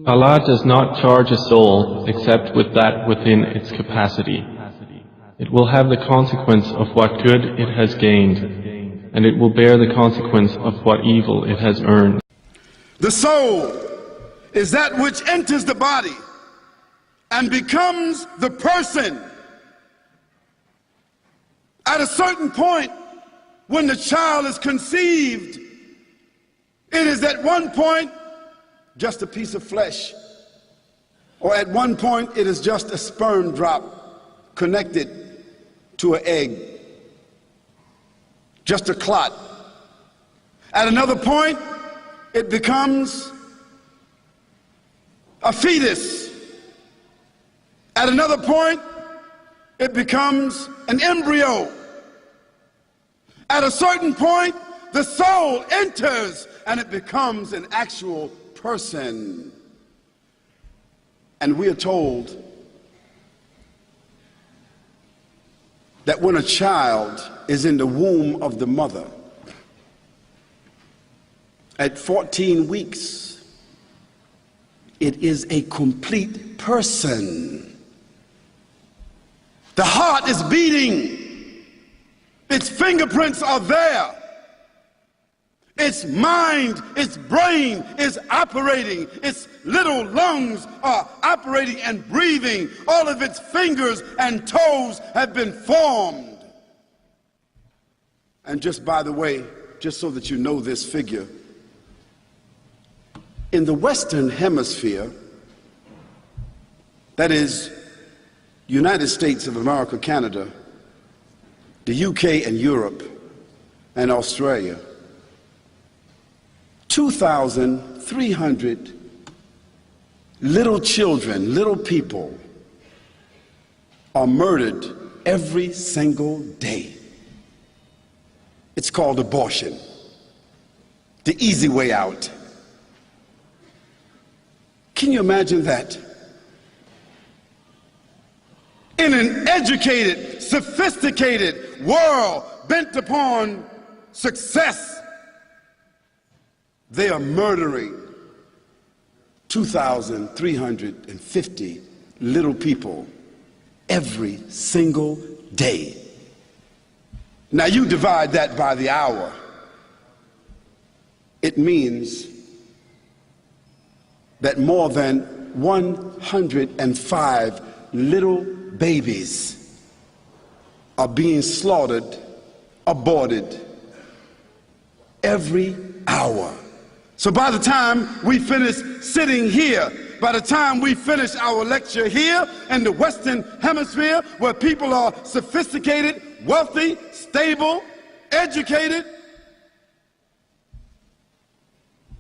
Allah does not charge a soul except with that within its capacity. It will have the consequence of what good it has gained, and it will bear the consequence of what evil it has earned. The soul is that which enters the body and becomes the person. At a certain point, when the child is conceived, it is at one point just a piece of flesh, or at one point it is just a sperm drop connected to an egg, just a clot. At another point, it becomes a fetus. At another point, it becomes an embryo. At a certain point, the soul enters and it becomes an actual person. And we are told that when a child is in the womb of the mother, at 14 weeks, it is a complete person. The heart is beating. Its fingerprints are there. Its mind, its brain is operating. Its little lungs are operating and breathing. All of its fingers and toes have been formed. And just by the way, just so that you know this figure, in the Western Hemisphere, that is, United States of America, Canada, the UK and Europe and Australia, 2,300 little children, little people are murdered every single day. It's called abortion, the easy way out. Can you imagine that? In an educated, sophisticated world bent upon success, they are murdering 2,350 little people every single day. Now you divide that by the hour. It means that more than 105 little babies are being slaughtered, aborted every hour. So by the time we finish sitting here, by the time we finish our lecture here in the Western Hemisphere, where people are sophisticated, wealthy, stable, educated,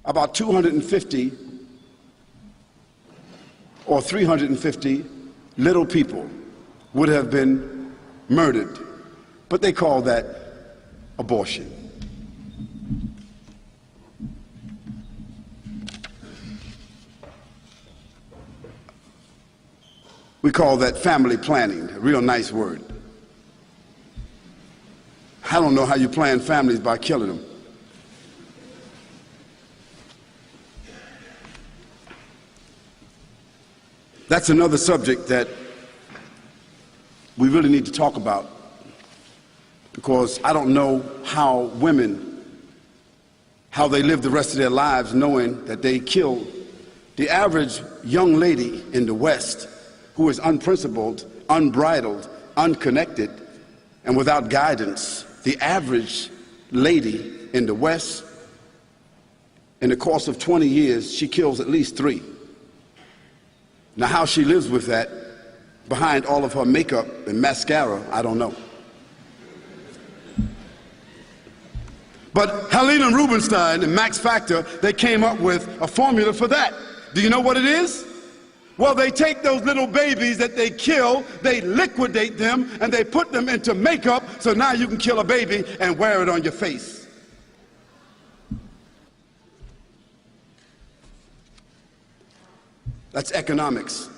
about 250 or 350 little people would have been murdered. But they call that abortion. We call that family planning, a real nice word. I don't know how you plan families by killing them. That's another subject that we really need to talk about, because I don't know how women, how they live the rest of their lives knowing that they kill the average young lady in the West who is unprincipled, unbridled, unconnected, and without guidance. The average lady in the West, in the course of 20 years, she kills at least 3. Now, how she lives with that behind all of her makeup and mascara, I don't know. But Helena Rubinstein and Max Factor, they came up with a formula for that. Do you know what it is? Well, they take those little babies that they kill, they liquidate them, and they put them into makeup, so now you can kill a baby and wear it on your face. That's economics.